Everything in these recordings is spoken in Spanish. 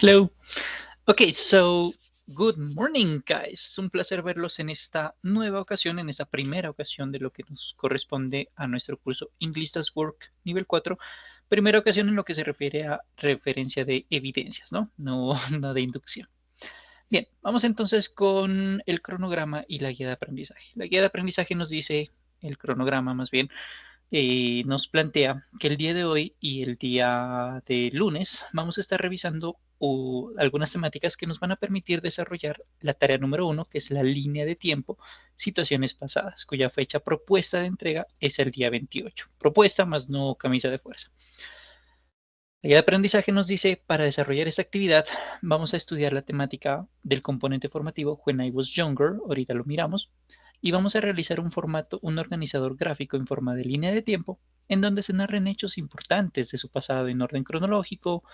Hello. Okay, so good morning, guys. Es un placer verlos en esta nueva ocasión, en esta primera ocasión de lo que nos corresponde a nuestro curso English Does Work nivel 4. Primera ocasión en lo que se refiere a referencia de evidencias, ¿no? No de inducción. Bien, vamos entonces con el cronograma y la guía de aprendizaje. La guía de aprendizaje nos dice, el cronograma más bien, nos plantea que el día de hoy y el día de lunes vamos a estar revisando algunas temáticas que nos van a permitir desarrollar la tarea número 1, que es la línea de tiempo, situaciones pasadas, cuya fecha propuesta de entrega es el día 28. Propuesta más no camisa de fuerza. La guía de aprendizaje nos dice, para desarrollar esta actividad, vamos a estudiar la temática del componente formativo When I Was Younger, ahorita lo miramos, y vamos a realizar un organizador gráfico en forma de línea de tiempo, en donde se narren hechos importantes de su pasado en orden cronológico,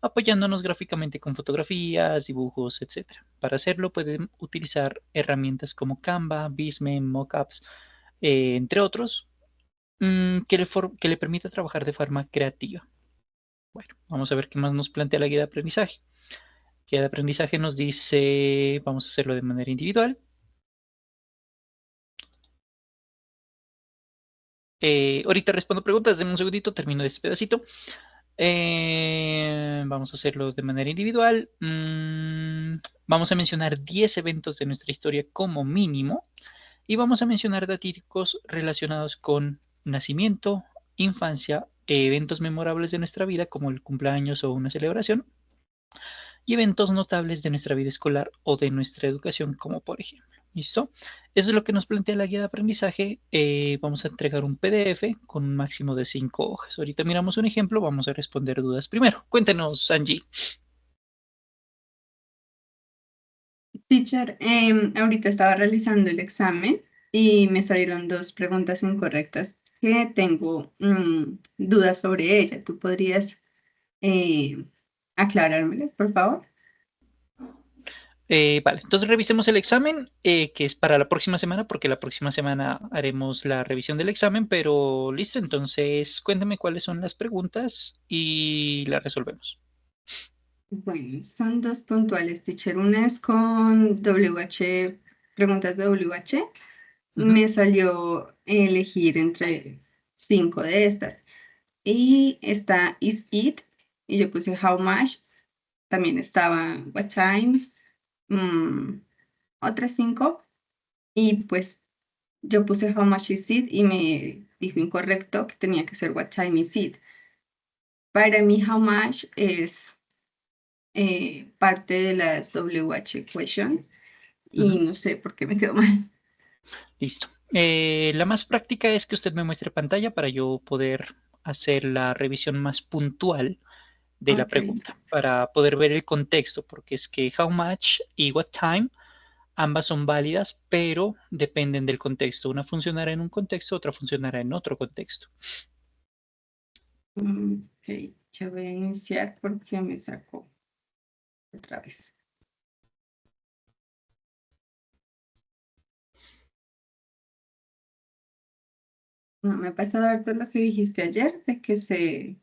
apoyándonos gráficamente con fotografías, dibujos, etc. Para hacerlo pueden utilizar herramientas como Canva, Visme, Mockups, entre otros, que le permita trabajar de forma creativa. Bueno, vamos a ver qué más nos plantea la guía de aprendizaje. La guía de aprendizaje nos dice, vamos a hacerlo de manera individual. Ahorita respondo preguntas, denme un segundito, termino este pedacito. Vamos a hacerlo de manera individual. Vamos a mencionar 10 eventos de nuestra historia como mínimo y vamos a mencionar datíticos relacionados con nacimiento, infancia, eventos memorables de nuestra vida como el cumpleaños o una celebración y eventos notables de nuestra vida escolar o de nuestra educación, como por ejemplo. ¿Listo? Eso es lo que nos plantea la guía de aprendizaje. Vamos a entregar un PDF con un máximo de 5 hojas. Ahorita miramos un ejemplo, vamos a responder dudas primero. Cuéntenos, Angie. Teacher, ahorita estaba realizando el examen y me salieron dos preguntas incorrectas que tengo dudas sobre ella. ¿Tú podrías eh, aclarármelas, por favor? Vale, entonces revisemos el examen, que es para la próxima semana, porque la próxima semana haremos la revisión del examen, pero listo, entonces cuéntame cuáles son las preguntas y las resolvemos. Bueno, son dos puntuales, teacher. Una es con WH, preguntas de WH. Ujú. Me salió elegir entre cinco de estas. Y está is it, y yo puse how much. También estaba what time. mm, Otras cinco, y pues yo puse how much is it y me dijo incorrecto que tenía que ser what time is it. Para mí how much es parte de las WH questions y Ujú. no sé por qué me quedó mal. Listo. La más práctica es que usted me muestre pantalla para yo poder hacer la revisión más puntual de la Ok. pregunta, para poder ver el contexto, porque es que how much y what time ambas son válidas, pero dependen del contexto. Una funcionará en un contexto, otra funcionará en otro contexto. Ok, ya voy a iniciar porque me sacó otra vez. No, me ha pasado a ver todo lo que dijiste ayer, de que se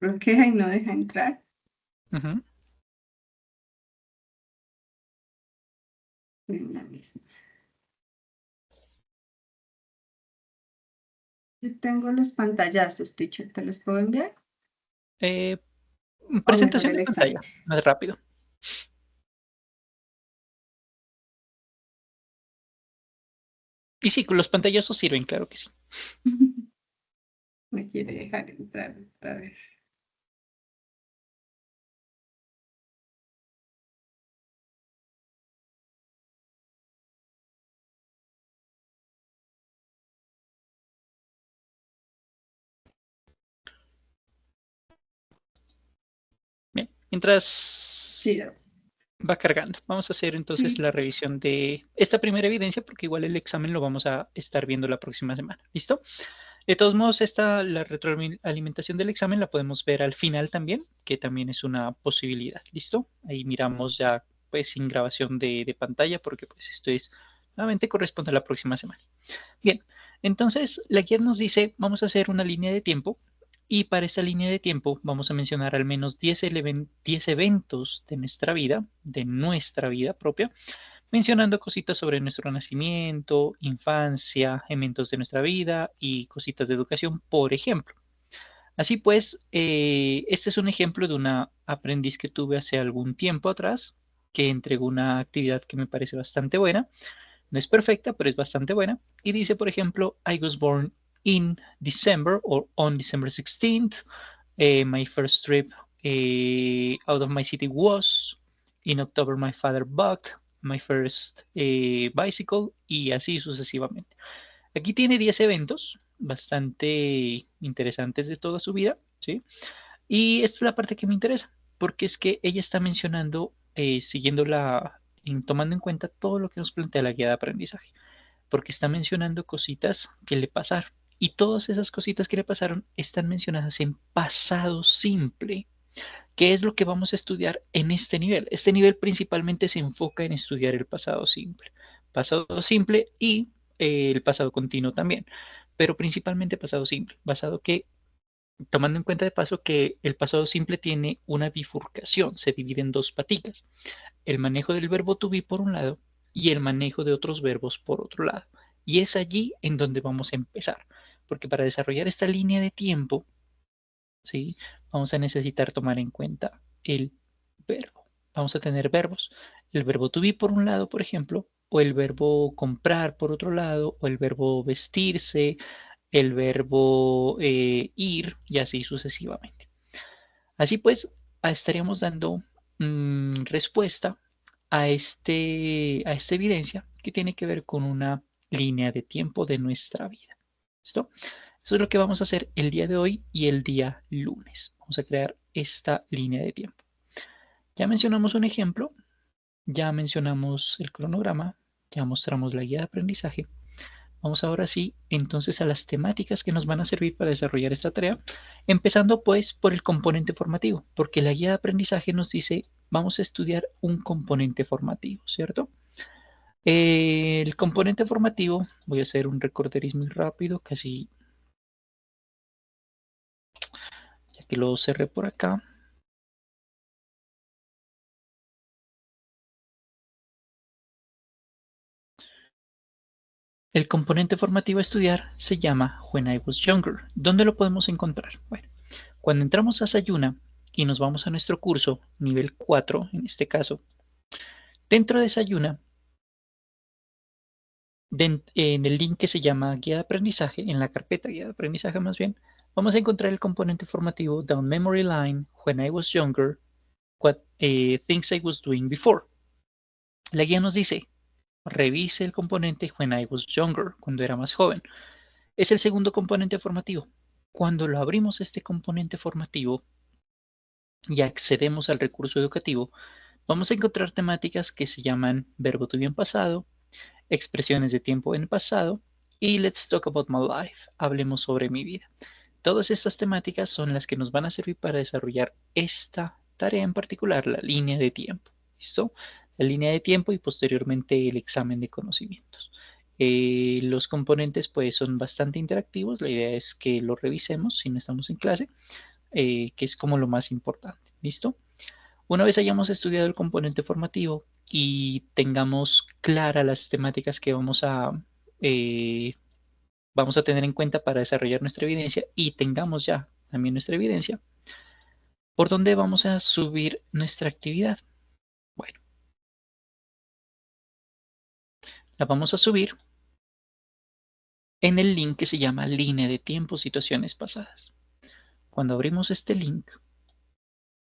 bloquea y no deja entrar. Ujú. En la misma. Yo tengo los pantallazos, teacher, ¿te los puedo enviar? Eh, O mejor Presentación el de examen. pantalla, más rápido. Y sí, los pantallazos sirven, claro que sí. Me quiere dejar entrar otra vez. Bien, mientras Sí, va cargando. Vamos a hacer entonces sí. la revisión de esta primera evidencia porque igual el examen lo vamos a estar viendo la próxima semana. ¿Listo? De todos modos, la retroalimentación del examen la podemos ver al final también, que también es una posibilidad. ¿Listo? Ahí miramos ya pues sin grabación de pantalla porque pues esto es nuevamente corresponde a la próxima semana. Bien, entonces la guía nos dice, vamos a hacer una línea de tiempo Y para esta línea de tiempo vamos a mencionar al menos 10 eventos de nuestra vida propia, mencionando cositas sobre nuestro nacimiento, infancia, eventos de nuestra vida y cositas de educación, por ejemplo. Así pues, este es un ejemplo de una aprendiz que tuve hace algún tiempo atrás, que entregó una actividad que me parece bastante buena. No es perfecta, pero es bastante buena. Y dice, por ejemplo, I was born in December or on December 16th. My first trip out of my city was in October. My father bought my first bicycle y así sucesivamente. Aquí tiene 10 eventos bastante interesantes de toda su vida, ¿sí? Y esta es la parte que me interesa, porque es que ella está mencionando, siguiendo tomando en cuenta todo lo que nos plantea la guía de aprendizaje, porque está mencionando cositas que le pasaron. Y todas esas cositas que le pasaron están mencionadas en pasado simple. ¿Qué es lo que vamos a estudiar en este nivel? Este nivel principalmente se enfoca en estudiar el pasado simple. Pasado simple y el pasado continuo también, pero principalmente pasado simple, basado que tomando en cuenta de paso que el pasado simple tiene una bifurcación, se divide en dos paticas, el manejo del verbo to be por un lado y el manejo de otros verbos por otro lado. Y es allí en donde vamos a empezar, porque para desarrollar esta línea de tiempo, ¿sí? Vamos a necesitar tomar en cuenta el verbo. Vamos a tener verbos. El verbo to be por un lado, por ejemplo, o el verbo comprar por otro lado, o el verbo vestirse, el verbo ir y así sucesivamente. Así pues, estaríamos dando respuesta a esta evidencia que tiene que ver con una línea de tiempo de nuestra vida. ¿Listo? Eso es lo que vamos a hacer el día de hoy y el día lunes. Vamos a crear esta línea de tiempo. Ya mencionamos un ejemplo, ya mencionamos el cronograma, ya mostramos la guía de aprendizaje. Vamos ahora sí entonces a las temáticas que nos van a servir para desarrollar esta tarea, empezando pues por el componente formativo, porque la guía de aprendizaje nos dice vamos a estudiar un componente formativo, ¿cierto? El componente formativo, voy a hacer un recorderis muy rápido, casi ya que lo cerré por acá. El componente formativo a estudiar se llama When I Was Younger. ¿Dónde lo podemos encontrar? Bueno, cuando entramos a Sayuna y nos vamos a nuestro curso, nivel 4 en este caso, dentro de Sayuna, en el link que se llama Guía de Aprendizaje, en la carpeta Guía de Aprendizaje más bien, vamos a encontrar el componente formativo Down Memory Line, When I Was Younger, What Things I Was Doing Before. La guía nos dice, revise el componente When I Was Younger, cuando era más joven. Es el segundo componente formativo. Cuando lo abrimos este componente formativo y accedemos al recurso educativo, vamos a encontrar temáticas que se llaman verbo to be en pasado, expresiones de tiempo en pasado y let's talk about my life, hablemos sobre mi vida. Todas estas temáticas son las que nos van a servir para desarrollar esta tarea en particular, la línea de tiempo. ¿Listo? La línea de tiempo y posteriormente el examen de conocimientos. Los componentes pues son bastante interactivos, la idea es que lo revisemos si no estamos en clase, que es como lo más importante. ¿Listo? Una vez hayamos estudiado el componente formativo y tengamos claras las temáticas que eh, vamos a tener en cuenta para desarrollar nuestra evidencia y tengamos ya también nuestra evidencia, ¿por dónde vamos a subir nuestra actividad? Bueno, la vamos a subir en el link que se llama línea de tiempo situaciones pasadas. Cuando abrimos este link,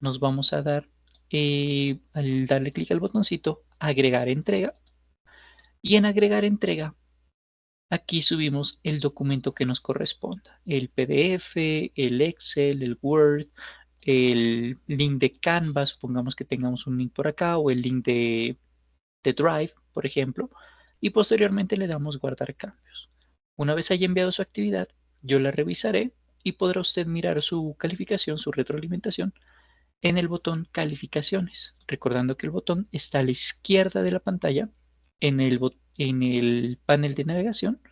nos vamos a dar, al darle clic al botoncito, agregar entrega. Y en agregar entrega, aquí subimos el documento que nos corresponda. El PDF, el Excel, el Word, el link de Canva, supongamos que tengamos un link por acá, o el link de Drive, por ejemplo, y posteriormente le damos guardar cambios. Una vez haya enviado su actividad, yo la revisaré y podrá usted mirar su calificación, su retroalimentación, en el botón calificaciones, recordando que el botón está a la izquierda de la pantalla, en el panel de navegación,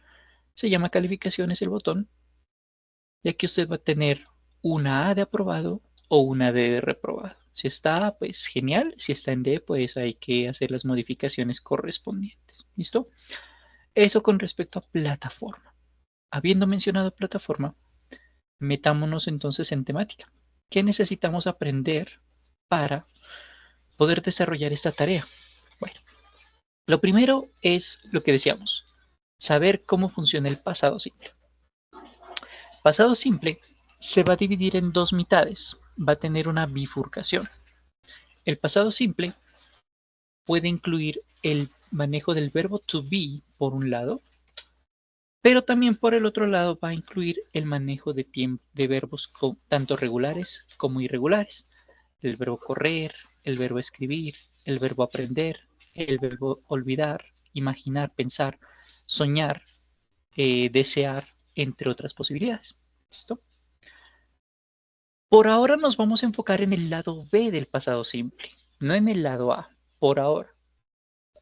se llama calificaciones el botón, y aquí usted va a tener una A de aprobado o una D de reprobado. Si está A, pues genial. Si está en D, pues hay que hacer las modificaciones correspondientes. ¿Listo? Eso con respecto a plataforma. Habiendo mencionado plataforma, metámonos entonces en temática. ¿Qué necesitamos aprender para poder desarrollar esta tarea? Bueno, lo primero es lo que decíamos, saber cómo funciona el pasado simple. Pasado simple se va a dividir en dos mitades, va a tener una bifurcación. El pasado simple puede incluir el manejo del verbo to be por un lado, pero también por el otro lado va a incluir el manejo de verbos tanto regulares como irregulares. El verbo correr, el verbo escribir, el verbo aprender, el verbo olvidar, imaginar, pensar, soñar, desear, entre otras posibilidades. ¿Listo? Por ahora nos vamos a enfocar en el lado B del pasado simple, no en el lado A, por ahora.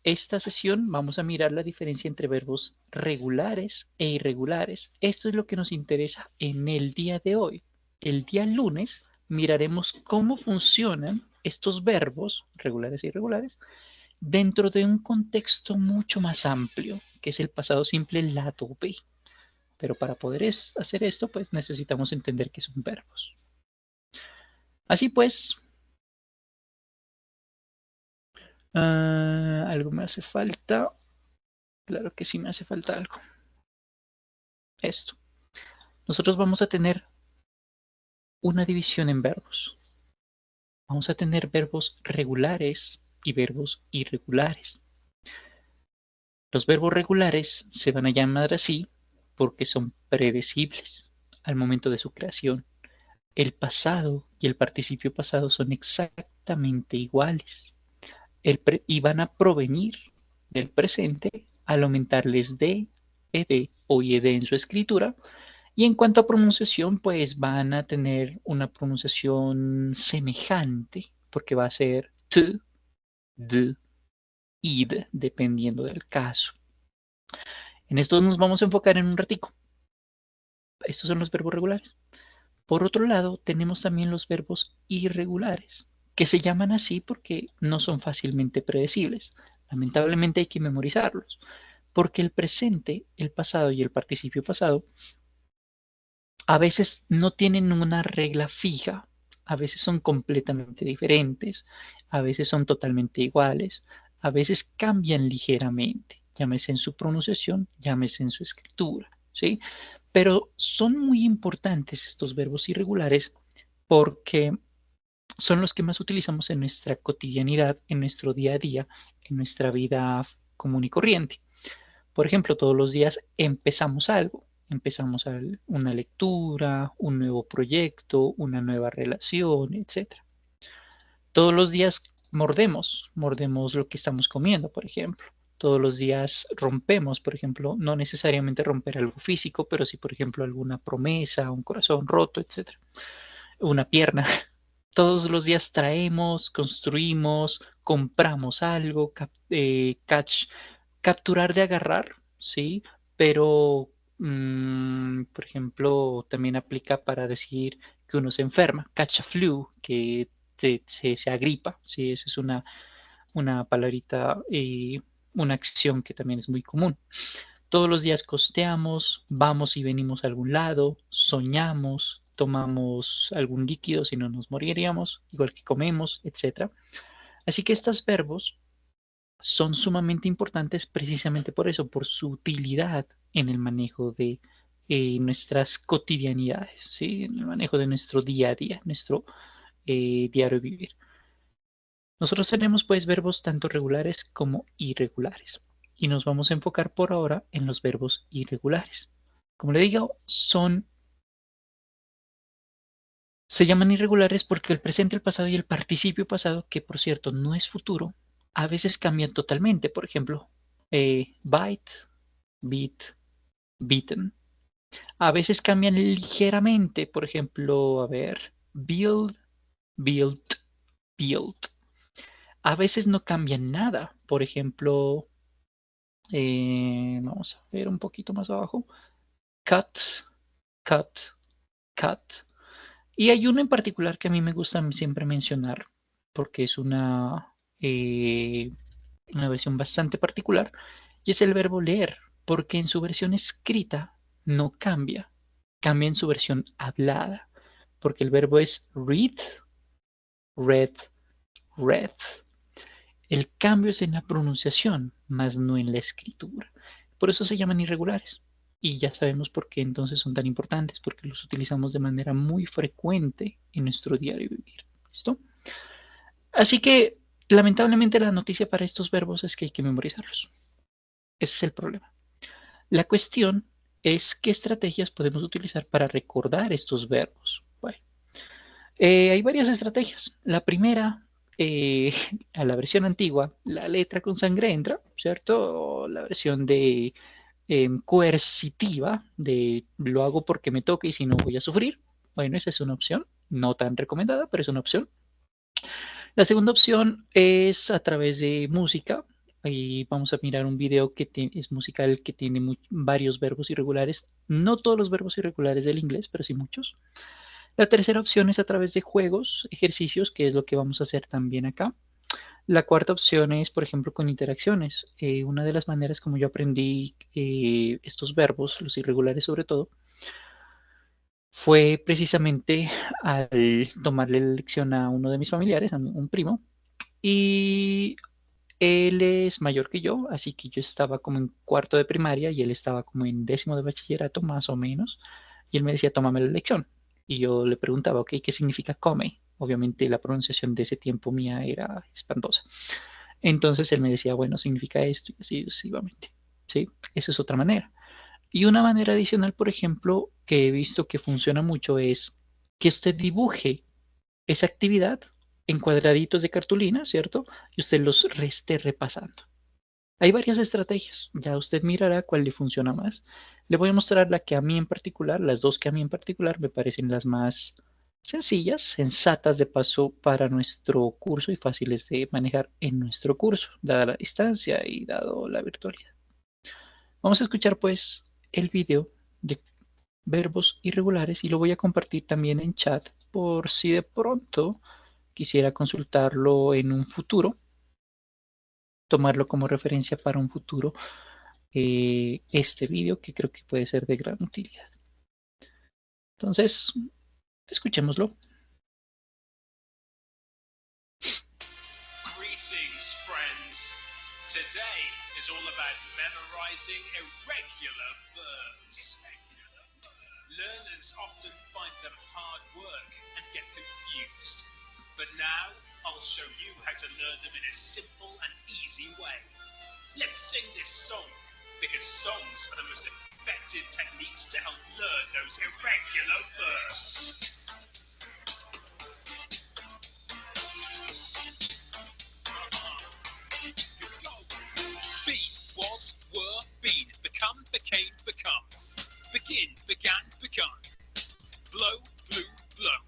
Esta sesión vamos a mirar la diferencia entre verbos regulares e irregulares. Esto es lo que nos interesa en el día de hoy. El día lunes miraremos cómo funcionan estos verbos regulares e irregulares dentro de un contexto mucho más amplio, que es el pasado simple lado B. Pero para poder hacer esto, pues necesitamos entender qué son verbos. Así pues, algo me hace falta. Claro que sí me hace falta algo. Esto. Nosotros vamos a tener una división en verbos. Vamos a tener verbos regulares y verbos irregulares. Los verbos regulares se van a llamar así porque son predecibles al momento de su creación. El pasado y el participio pasado son exactamente iguales y van a provenir del presente al aumentarles de, ed o ied en su escritura. Y en cuanto a pronunciación, pues van a tener una pronunciación semejante, porque va a ser t, d, id, dependiendo del caso. En esto nos vamos a enfocar en un ratico. Estos son los verbos regulares. Por otro lado, tenemos también los verbos irregulares, que se llaman así porque no son fácilmente predecibles. Lamentablemente hay que memorizarlos, porque el presente, el pasado y el participio pasado a veces no tienen una regla fija, a veces son completamente diferentes, a veces son totalmente iguales, a veces cambian ligeramente, llámese en su pronunciación, llámese en su escritura, ¿sí? Pero son muy importantes estos verbos irregulares porque son los que más utilizamos en nuestra cotidianidad, en nuestro día a día, en nuestra vida común y corriente. Por ejemplo, todos los días empezamos algo, empezamos una lectura, un nuevo proyecto, una nueva relación, etc. Todos los días mordemos lo que estamos comiendo, por ejemplo. Todos los días rompemos, por ejemplo, no necesariamente romper algo físico, pero sí, por ejemplo, alguna promesa, un corazón roto, etc. Una pierna. Todos los días traemos, construimos, compramos algo, capturar de agarrar, ¿sí? Pero, por ejemplo, también aplica para decir que uno se enferma, catch a flu, que se agripa, ¿sí? Esa es una palabrita y una acción que también es muy común. Todos los días costeamos, vamos y venimos a algún lado, soñamos, tomamos algún líquido si no nos moriríamos, igual que comemos, etc. Así que estos verbos son sumamente importantes precisamente por eso, por su utilidad en el manejo de nuestras cotidianidades, ¿sí? En el manejo de nuestro día a día, nuestro diario vivir. Nosotros tenemos pues verbos tanto regulares como irregulares y nos vamos a enfocar por ahora en los verbos irregulares. Como le digo, se llaman irregulares porque el presente, el pasado y el participio pasado, que por cierto no es futuro, a veces cambian totalmente. Por ejemplo, bite, beat, beaten. A veces cambian ligeramente. Por ejemplo, a ver, build, built, built. A veces no cambian nada. Por ejemplo, vamos a ver un poquito más abajo. Cut, cut, cut. Y hay uno en particular que a mí me gusta siempre mencionar, porque es una versión bastante particular, y es el verbo leer, porque en su versión escrita no cambia, cambia en su versión hablada, porque el verbo es read, read, read. El cambio es en la pronunciación, más no en la escritura. Por eso se llaman irregulares. Y ya sabemos por qué entonces son tan importantes, porque los utilizamos de manera muy frecuente en nuestro diario vivir. ¿Listo? Así que, lamentablemente, la noticia para estos verbos es que hay que memorizarlos. Ese es el problema. La cuestión es qué estrategias podemos utilizar para recordar estos verbos. Bueno, hay varias estrategias. La primera, eh, a la versión antigua, la letra con sangre entra, ¿cierto? O la versión de coercitiva, de lo hago porque me toca y si no voy a sufrir. Bueno, esa es una opción, no tan recomendada, pero es una opción. La segunda opción es a través de música. Ahí vamos a mirar un video que es musical que tiene varios verbos irregulares. No todos los verbos irregulares del inglés, pero sí muchos. La tercera opción es a través de juegos, ejercicios, que es lo que vamos a hacer también acá. La cuarta opción es, por ejemplo, con interacciones. Una de las maneras como yo aprendí estos verbos, los irregulares sobre todo, fue precisamente al tomarle la lección a uno de mis familiares, a un primo, y él es mayor que yo, así que yo estaba como en cuarto de primaria y él estaba como en décimo de bachillerato, más o menos. Y él me decía, tómame la lección. Y yo le preguntaba, ok, ¿qué significa come? Obviamente la pronunciación de ese tiempo mía era espantosa. Entonces él me decía, bueno, significa esto y así sucesivamente. ¿Sí? Esa es otra manera. Y una manera adicional, por ejemplo, que he visto que funciona mucho es que usted dibuje esa actividad en cuadraditos de cartulina, ¿cierto? Y usted los esté repasando. Hay varias estrategias, ya usted mirará cuál le funciona más. Le voy a mostrar la que a mí en particular, las dos que a mí en particular me parecen las más sencillas, sensatas de paso para nuestro curso y fáciles de manejar en nuestro curso, dada la distancia y dado la virtualidad. Vamos a escuchar pues el video de verbos irregulares y lo voy a compartir también en chat por si de pronto quisiera consultarlo en un futuro, tomarlo como referencia para un futuro este vídeo que creo que puede ser de gran utilidad. Entonces, escuchémoslo. Greetings, friends. Today is all about memorizing irregular verbs. Learners often find them hard work and get confused. But now, I'll show you how to learn them in a simple and easy way. Let's sing this song, because songs are the most effective techniques to help learn those irregular verbs. Be, was, were, been, become, became, become. Begin, began, begun. Blow, blew, blown.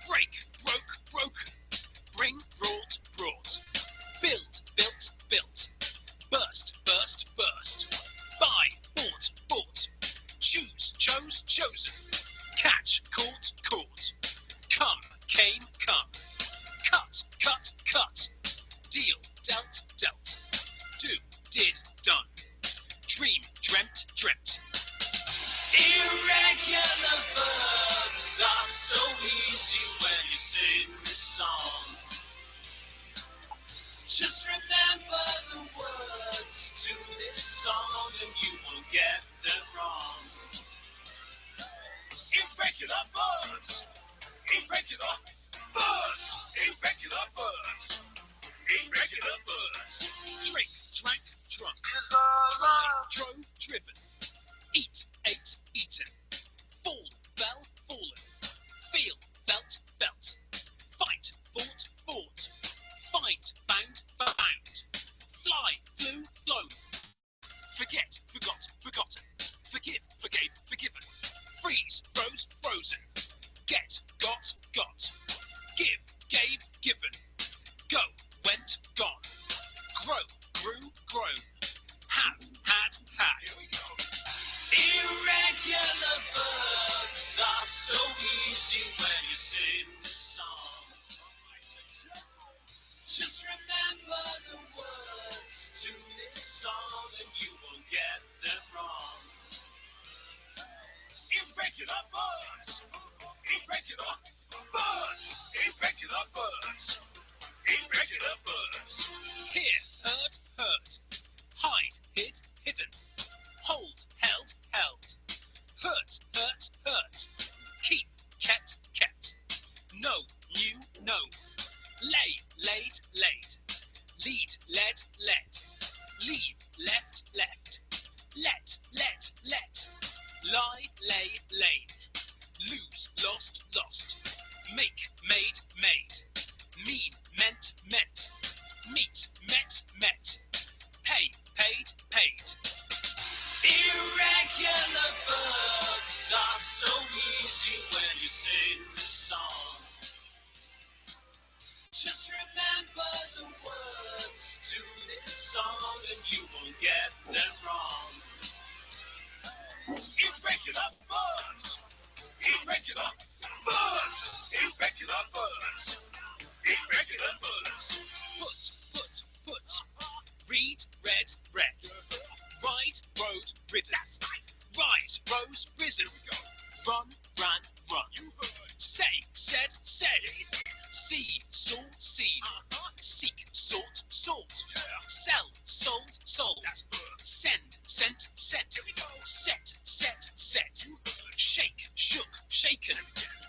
Break, broke, broken. Bring, brought, brought. Build, built, built. Burst, burst, burst. Buy, bought, bought. Choose, chose, chosen. Catch, caught, caught. Come, came, come. Cut, cut, cut. Deal, dealt, dealt. Do, did, done. Dream, dreamt, dreamt. Irregular verbs are so easy when you sing this song. Just remember the words to this song and you won't get them wrong. Irregular verbs. Irregular verbs. Irregular verbs. Irregular verbs. Drink, drank, drunk. Drive, drove, driven. Eat, ate, eaten. Fall, fell, fallen. Feel, felt, felt. Fight, fought, fought. Find, found, found. Fly, flew, flown. Forget, forgot, forgotten. Forgive, forgave, forgiven. Freeze, froze, frozen. Get, got, got. Give, gave, given. Go, went, gone. Grow, grew, grown. Have, had, had. Here we go. Irregular verbs are so easy when you verbs. Irregular verbs. Irregular verbs. Irregular verbs. Here, heard, heard. Hide, hid, hidden. Hold, held, held. Hurt, hurt, hurt. Keep, kept, kept. Know, knew, known. Lay, laid, laid. Lead, led, led. Leave, left, left. Let, let. Lie, lay, laid. Lose, lost, lost. Make, made, made. Mean, meant, meant. Meet, met, met. Pay, paid, paid. Irregular verbs are so easy when you sing the song. Just remember the words to this song and you won't get them wrong. Irregular verbs. Irregular verbs. Irregular verbs. Irregular verbs. Put. Read, read, read. Ride, rode, ridden. That's right. Rise, rose, risen. Run, ran, run. Say, said, said. See, saw, seen. Seek, sought, sought. Sell, sold, sold. Send, sent, sent. Set, set. Shake, shook, shaken.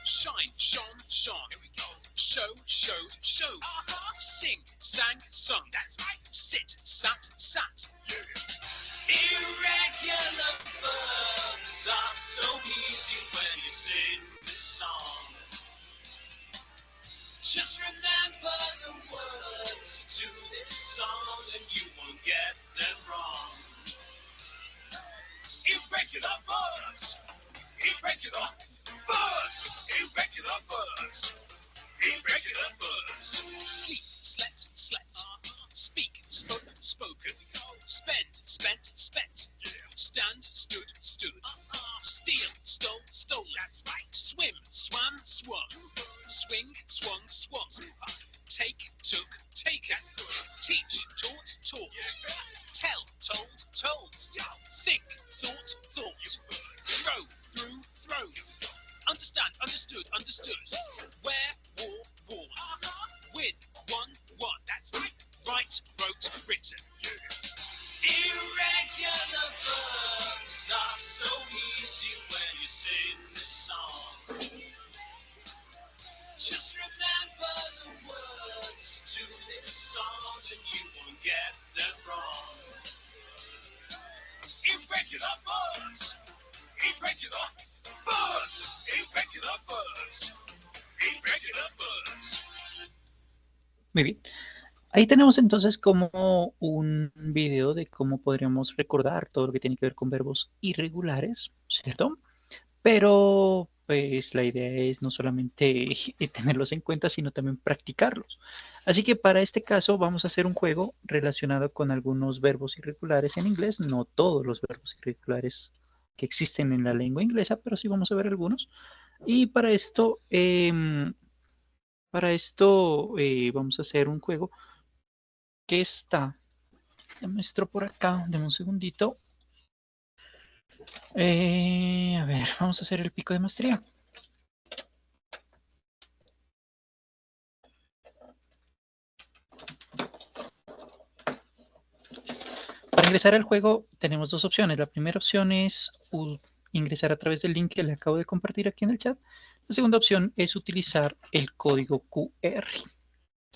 Shine, shone, shone. Show, showed, showed. Sing, sang, sung. Sit, sat, sat. Irregular verbs are so easy when you sing this song. Just remember the words to this song and you won't get them wrong. Irregular verbs. Irregular verbs. Irregular verbs. Irregular verbs. Sleep, slept, slept. Speak, spoke, spoken. Spend, spent, spent. Stand, stood, stood. Steal, stole, stolen. That's right. Swim, swam, swum. Swing, swung, swung. Take, took, taken. Teach, taught, taught. Tell, told, told. Think, thought, thought. Throw, threw, thrown. Understand, understood, understood. Wear, wore, worn. Win, won, won. That's right. Write, wrote, written. Irregular verbs are so easy when you sing this song. Just remember the words to this song and you won't get them wrong. Irregular verbs. Irregular verbs. Irregular verbs. Irregular verbs. Muy bien. Ahí tenemos entonces como un video de cómo podríamos recordar todo lo que tiene que ver con verbos irregulares, ¿cierto? Pero pues la idea es no solamente tenerlos en cuenta, sino también practicarlos. Así que para este caso vamos a hacer un juego relacionado con algunos verbos irregulares en inglés, no todos los verbos irregulares que existen en la lengua inglesa, pero sí vamos a ver algunos. Y para esto vamos a hacer un juego que está, le muestro por acá, deme un segundito. A ver, vamos a hacer el pico de maestría. Para ingresar al juego tenemos dos opciones. La primera opción es ingresar a través del link que le acabo de compartir aquí en el chat. La segunda opción es utilizar el código QR.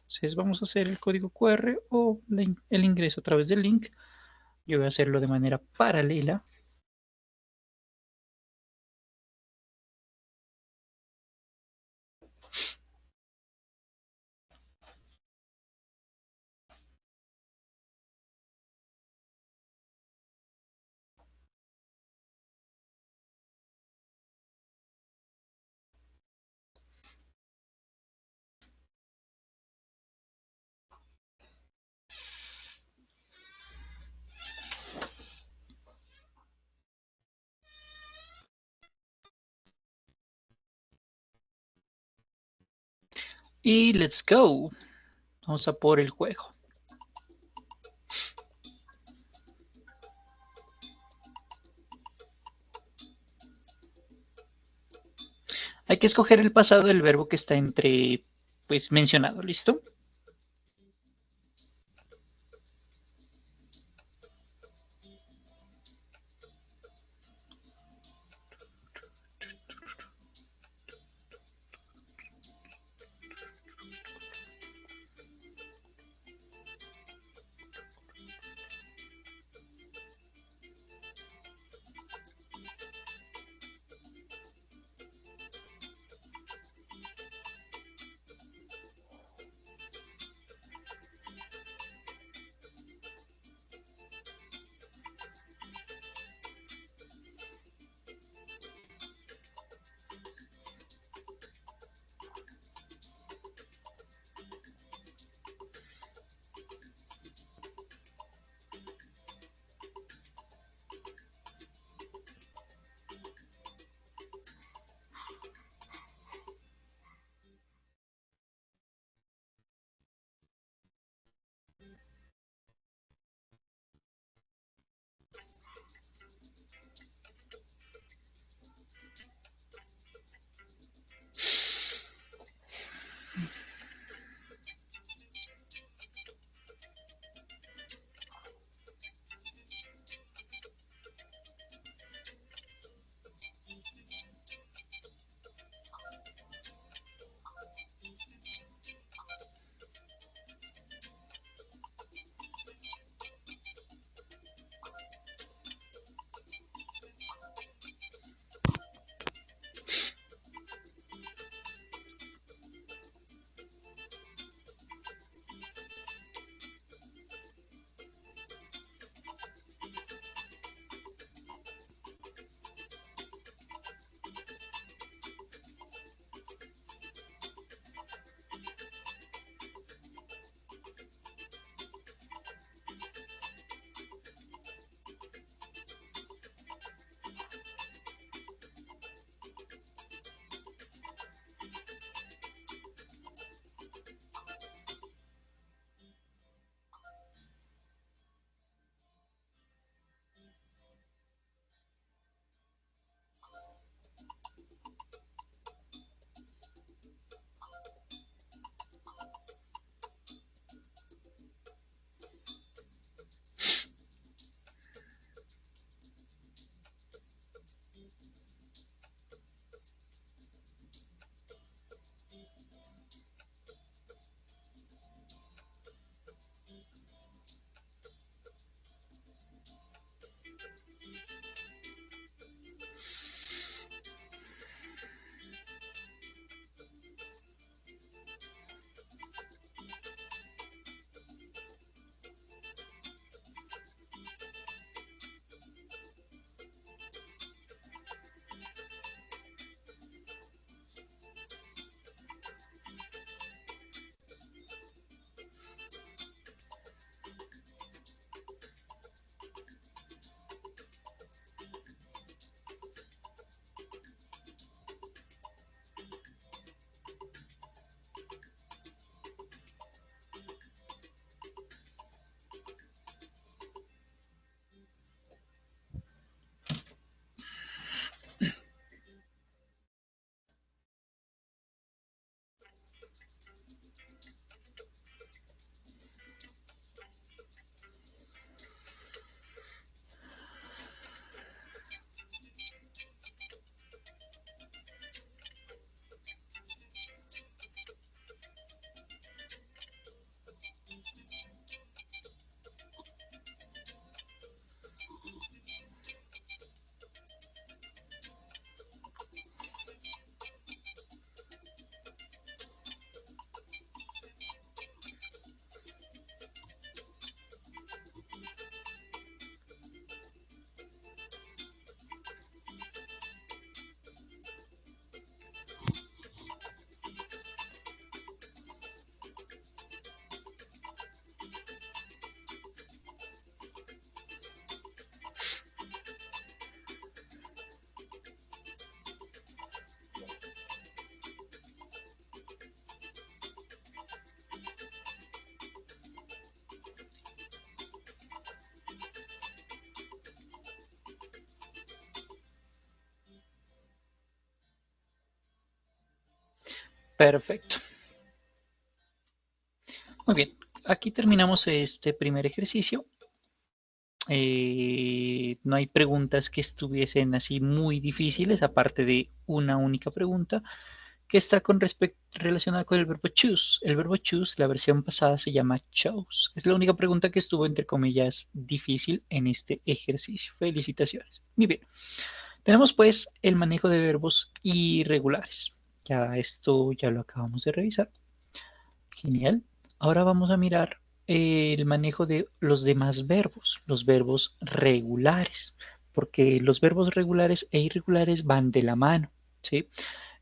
Entonces vamos a hacer el código QR o el ingreso a través del link. Yo voy a hacerlo de manera paralela. Y let's go. Vamos a por el juego. Hay que escoger el pasado del verbo que está entre, pues, mencionado, ¿listo? Perfecto. Muy bien. Aquí terminamos este primer ejercicio. No hay preguntas que estuviesen así muy difíciles, aparte de una única pregunta que está relacionada con el verbo choose. El verbo choose, la versión pasada se llama chose. Es la única pregunta que estuvo, entre comillas, difícil en este ejercicio. Felicitaciones. Muy bien. Tenemos pues el manejo de verbos irregulares. Ya esto ya lo acabamos de revisar. Genial. Ahora vamos a mirar el manejo de los demás verbos, los verbos regulares, porque los verbos regulares e irregulares van de la mano, ¿sí?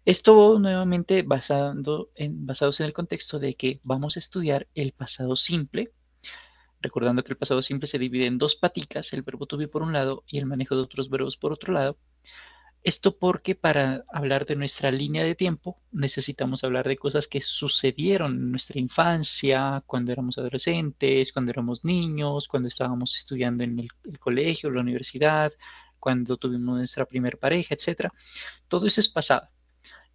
Esto nuevamente basados en el contexto de que vamos a estudiar el pasado simple, recordando que el pasado simple se divide en dos paticas, el verbo to be por un lado y el manejo de otros verbos por otro lado. Esto porque para hablar de nuestra línea de tiempo necesitamos hablar de cosas que sucedieron en nuestra infancia, cuando éramos adolescentes, cuando éramos niños, cuando estábamos estudiando en el colegio, la universidad, cuando tuvimos nuestra primera pareja, etc. Todo eso es pasado.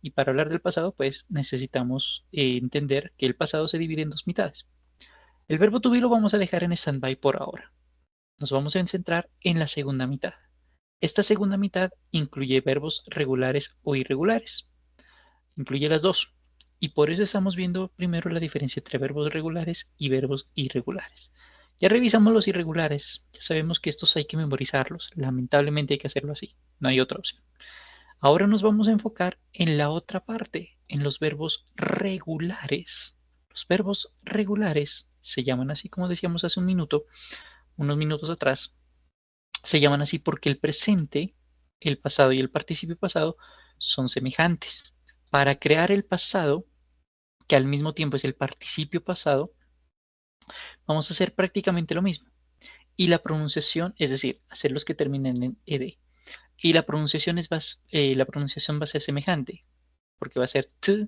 Y para hablar del pasado, pues necesitamos entender que el pasado se divide en dos mitades. El verbo to be lo vamos a dejar en stand-by por ahora. Nos vamos a centrar en la segunda mitad. Esta segunda mitad incluye verbos regulares o irregulares. Incluye las dos. Y por eso estamos viendo primero la diferencia entre verbos regulares y verbos irregulares. Ya revisamos los irregulares. Ya sabemos que estos hay que memorizarlos. Lamentablemente hay que hacerlo así. No hay otra opción. Ahora nos vamos a enfocar en la otra parte, en los verbos regulares. Los verbos regulares se llaman así como decíamos hace unos minutos atrás, se llaman así porque el presente, el pasado y el participio pasado son semejantes. Para crear el pasado, que al mismo tiempo es el participio pasado, vamos a hacer prácticamente lo mismo. Y la pronunciación, es decir, hacer los que terminen en ed. Y la pronunciación, la pronunciación va a ser semejante, porque va a ser t,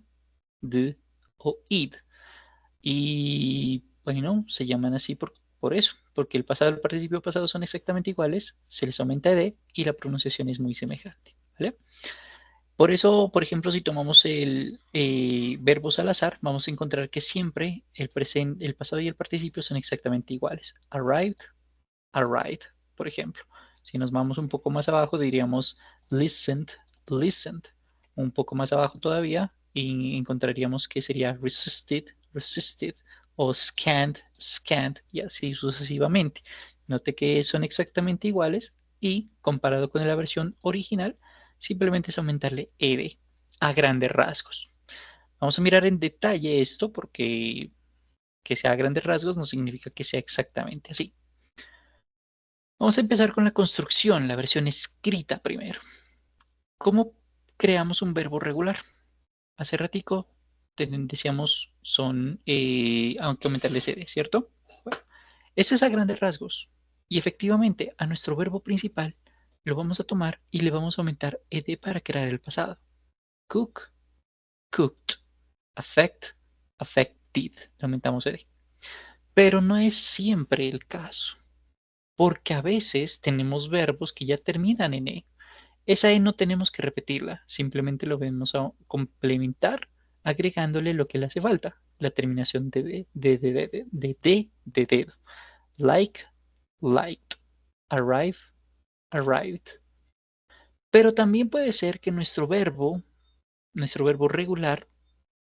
d o id. Y bueno, se llaman así por eso, porque el pasado y el participio pasado son exactamente iguales, se les aumenta ed y la pronunciación es muy semejante. ¿Vale? Por eso, por ejemplo, si tomamos el verbos al azar, vamos a encontrar que siempre el pasado y el participio son exactamente iguales. Arrived, arrived, por ejemplo. Si nos vamos un poco más abajo, diríamos listened, listened. Un poco más abajo todavía, y encontraríamos que sería resisted, resisted, o scanned, scanned, y así sucesivamente. Note que son exactamente iguales y comparado con la versión original, simplemente es aumentarle ed a grandes rasgos. Vamos a mirar en detalle esto porque que sea a grandes rasgos no significa que sea exactamente así. Vamos a empezar con la construcción, la versión escrita primero. ¿Cómo creamos un verbo regular? Hace ratico decíamos son, aunque aumentarle ed, ¿cierto? Bueno, esto es a grandes rasgos. Y efectivamente, a nuestro verbo principal lo vamos a tomar y le vamos a aumentar ed para crear el pasado. Cook, cooked. Affect, affected. Le aumentamos ed. Pero no es siempre el caso, porque a veces tenemos verbos que ya terminan en e. Esa e no tenemos que repetirla, simplemente lo vamos a complementar agregándole lo que le hace falta, la terminación de dedo. Like, liked. Arrive, arrived. Pero también puede ser que nuestro verbo regular,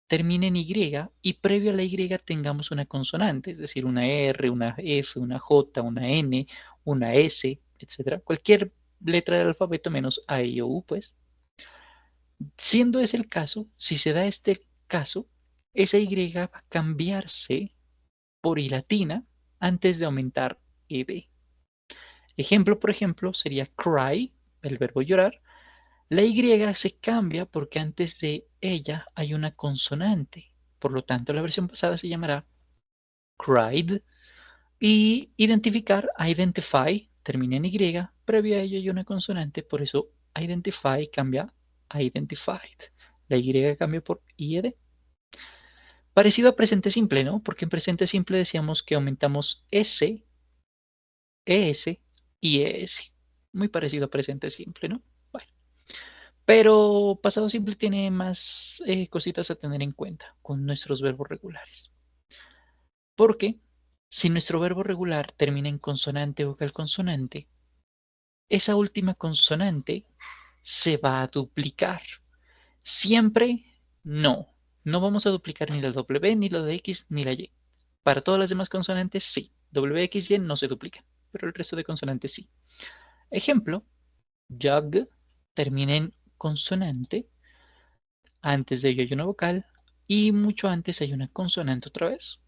termine en Y y previo a la Y tengamos una consonante, es decir, una R, una F, una J, una N, una S, etc. Cualquier letra del alfabeto menos A, I, O, U, pues. Siendo ese el caso, si se da este caso, esa Y va a cambiarse por I latina antes de aumentar ED. Ejemplo, por ejemplo, sería cry, el verbo llorar. La Y se cambia porque antes de ella hay una consonante. Por lo tanto, la versión pasada se llamará cried. Y identificar, identify, termina en Y, previo a ello hay una consonante, por eso identify cambia a identified. La Y cambia por IED. Parecido a presente simple, ¿no? Porque en presente simple decíamos que aumentamos S, ES y ES. Muy parecido a presente simple, ¿no? Bueno, Pero pasado simple tiene más cositas a tener en cuenta con nuestros verbos regulares. Porque si nuestro verbo regular termina en consonante vocal consonante, esa última consonante se va a duplicar. Siempre no. No vamos a duplicar ni la W, ni la de X, ni la Y. Para todas las demás consonantes, sí. W, X, Y no se duplican, pero el resto de consonantes sí. Ejemplo, jug termina en consonante, antes de ello hay una vocal, y mucho antes hay una consonante otra vez.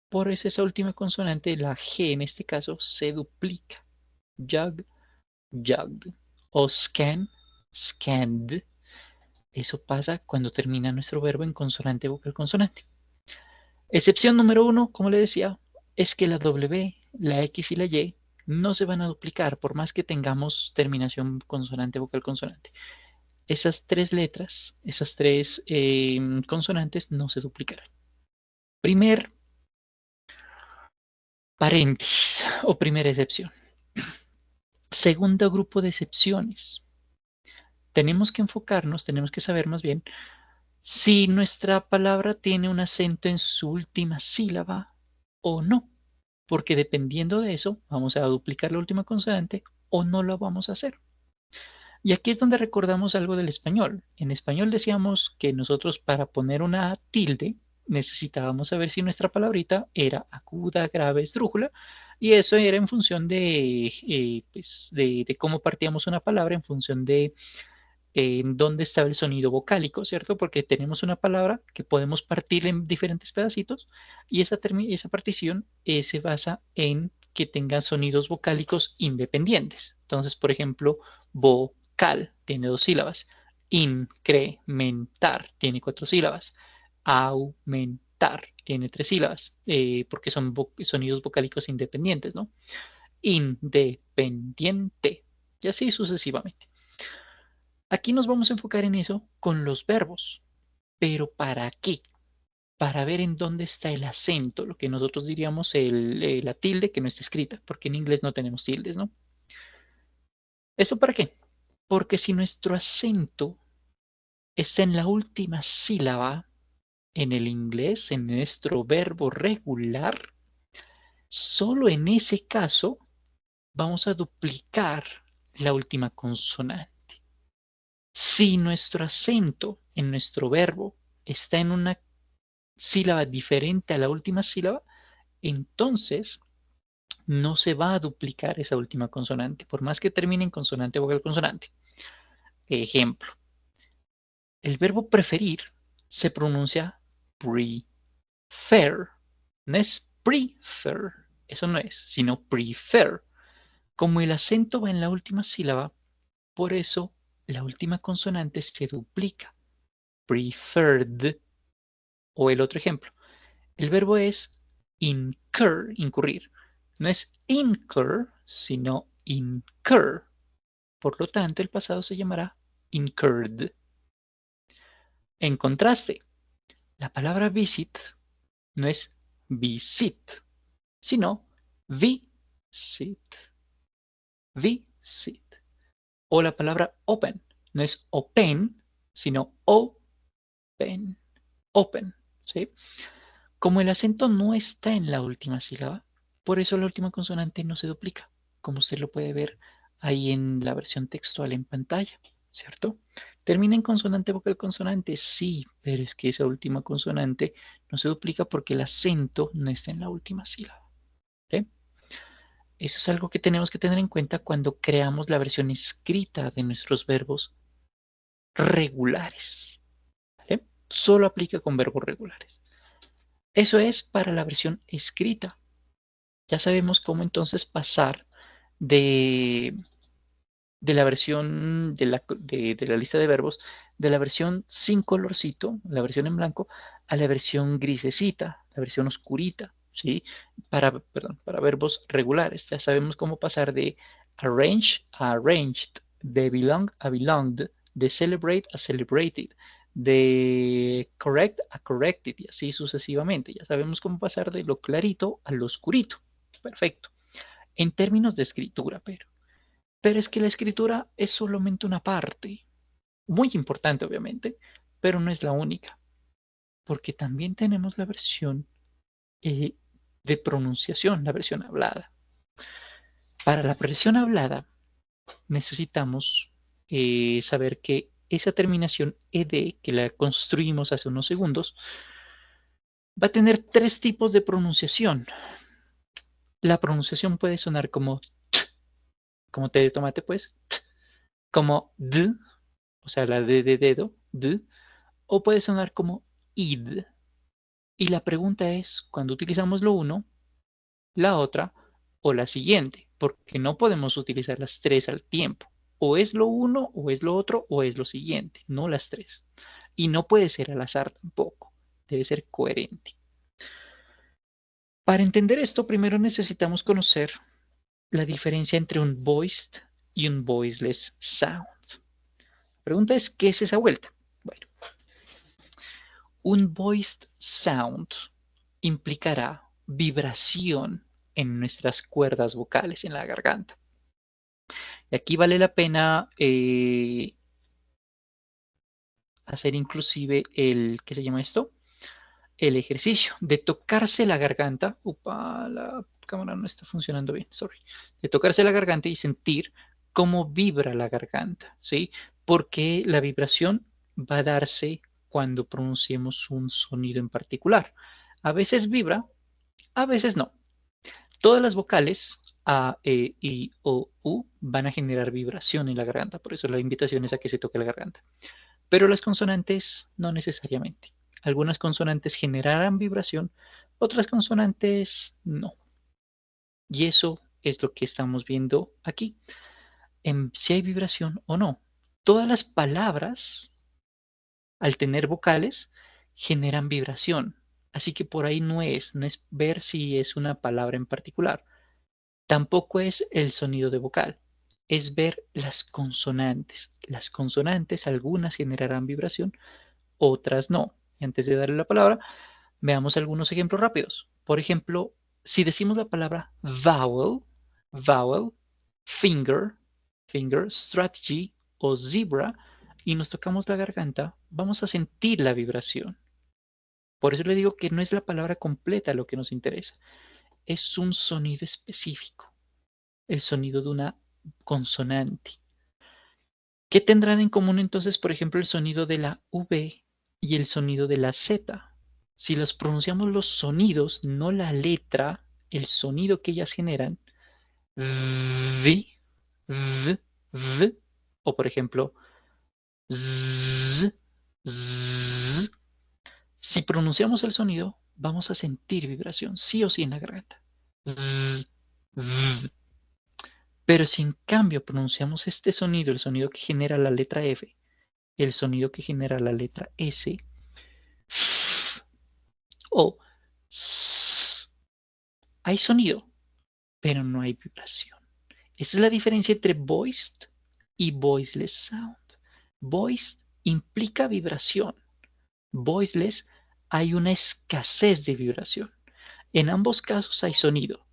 Por eso esa última consonante, la G en este caso, se duplica. Jug, jugged. O scan, scanned. Eso pasa cuando termina nuestro verbo en consonante vocal consonante. Excepción número 1, como le decía, es que la W, la X y la Y no se van a duplicar por más que tengamos terminación consonante vocal consonante. Esas tres letras, esas tres consonantes no se duplicarán. Primer paréntesis o primera excepción. Segundo grupo de excepciones. Tenemos que enfocarnos, tenemos que saber más bien si nuestra palabra tiene un acento en su última sílaba o no, porque dependiendo de eso vamos a duplicar la última consonante o no lo vamos a hacer. Y aquí es donde recordamos algo del español. En español decíamos que nosotros para poner una tilde necesitábamos saber si nuestra palabrita era aguda, grave, esdrújula, y eso era en función pues, de cómo partíamos una palabra, en función de en dónde estaba el sonido vocálico, ¿cierto? Porque tenemos una palabra que podemos partir en diferentes pedacitos y esa partición se basa en que tenga sonidos vocálicos independientes. Entonces, por ejemplo, vocal tiene 2 sílabas, incrementar tiene 4 sílabas, aumentar tiene 3 sílabas, porque son sonidos vocálicos independientes, ¿no? Independiente, y así sucesivamente. Aquí nos vamos a enfocar en eso con los verbos. ¿Pero para qué? Para ver en dónde está el acento, lo que nosotros diríamos la tilde que no está escrita, porque en inglés no tenemos tildes, ¿no? ¿Esto para qué? Porque si nuestro acento está en la última sílaba en el inglés, en nuestro verbo regular, solo en ese caso vamos a duplicar la última consonante. Si nuestro acento en nuestro verbo está en una sílaba diferente a la última sílaba, entonces no se va a duplicar esa última consonante, por más que termine en consonante vocal consonante. Ejemplo, el verbo preferir se pronuncia prefer, no es prefer, eso no es, sino prefer. Como el acento va en la última sílaba, por eso la última consonante se duplica. Preferred. O el otro ejemplo, el verbo es incur, incurrir. No es incur, sino incur. Por lo tanto, el pasado se llamará incurred. En contraste, la palabra visit no es visit, sino visit. Visit. O la palabra open no es open, sino open. Open. ¿Sí? Como el acento no está en la última sílaba, por eso la última consonante no se duplica, como usted lo puede ver ahí en la versión textual en pantalla, ¿cierto? ¿Termina en consonante vocal consonante? Sí, pero es que esa última consonante no se duplica porque el acento no está en la última sílaba. ¿Sí? Eso es algo que tenemos que tener en cuenta cuando creamos la versión escrita de nuestros verbos regulares. ¿Vale? Solo aplica con verbos regulares. Eso es para la versión escrita. Ya sabemos cómo entonces pasar de, de la versión de la lista de verbos, de la versión sin colorcito, la versión en blanco, a la versión grisecita, la versión oscurita, ¿sí? Para verbos regulares. Ya sabemos cómo pasar de arrange a arranged, de belong a belonged, de celebrate a celebrated, de correct a corrected, y así sucesivamente. Ya sabemos cómo pasar de lo clarito a lo oscurito. Perfecto. En términos de escritura, pero es que la escritura es solamente una parte. muy importante obviamente, pero no es la única, porque también tenemos la versión de pronunciación, la versión hablada. Para la versión hablada necesitamos saber que esa terminación ed, que la construimos hace unos segundos, va a tener tres tipos de pronunciación. La pronunciación puede sonar como t, como T de tomate, pues, t, como d, o sea, la D de dedo, d, o puede sonar como id. Y la pregunta es, cuando utilizamos lo uno, la otra o la siguiente, porque no podemos utilizar las tres al tiempo. O es lo uno, o es lo otro, o es lo siguiente, no las tres. Y no puede ser al azar tampoco, debe ser coherente. Para entender esto, primero necesitamos conocer la diferencia entre un voiced y un voiceless sound. La pregunta es, ¿qué es esa vuelta? Bueno, un voiced sound implicará vibración en nuestras cuerdas vocales en la garganta. Y aquí vale la pena hacer inclusive ¿qué se llama esto? El ejercicio de tocarse la garganta. Upa, la cámara no está funcionando bien, sorry. De tocarse la garganta y sentir cómo vibra la garganta, ¿sí? Porque la vibración va a darse cuando pronunciemos un sonido en particular. A veces vibra, a veces no. Todas las vocales A, E, I, O, U van a generar vibración en la garganta, por eso la invitación es a que se toque la garganta. Pero las consonantes no necesariamente. Algunas consonantes generarán vibración, otras consonantes no. Y eso es lo que estamos viendo aquí, en si hay vibración o no. Todas las palabras, al tener vocales, generan vibración. Así que por ahí no es ver si es una palabra en particular. Tampoco es el sonido de vocal, es ver las consonantes. Las consonantes, algunas generarán vibración, otras no. Y antes de darle la palabra, veamos algunos ejemplos rápidos. Por ejemplo, si decimos la palabra vowel, vowel, finger, finger, strategy o zebra, y nos tocamos la garganta, vamos a sentir la vibración. Por eso le digo que no es la palabra completa lo que nos interesa, es un sonido específico, el sonido de una consonante. ¿Qué tendrán en común entonces, por ejemplo, el sonido de la V y el sonido de la Z? Si los pronunciamos los sonidos, no la letra, el sonido que ellas generan, v, v, v, o por ejemplo, z, z. Si pronunciamos el sonido, vamos a sentir vibración, sí o sí en la garganta. Z, v. Pero si en cambio pronunciamos este sonido, el sonido que genera la letra F, el sonido que genera la letra S, o S, hay sonido, pero no hay vibración. Esa es la diferencia entre voiced y voiceless sound. Voiced implica vibración. Voiceless hay una escasez de vibración. En ambos casos hay sonido,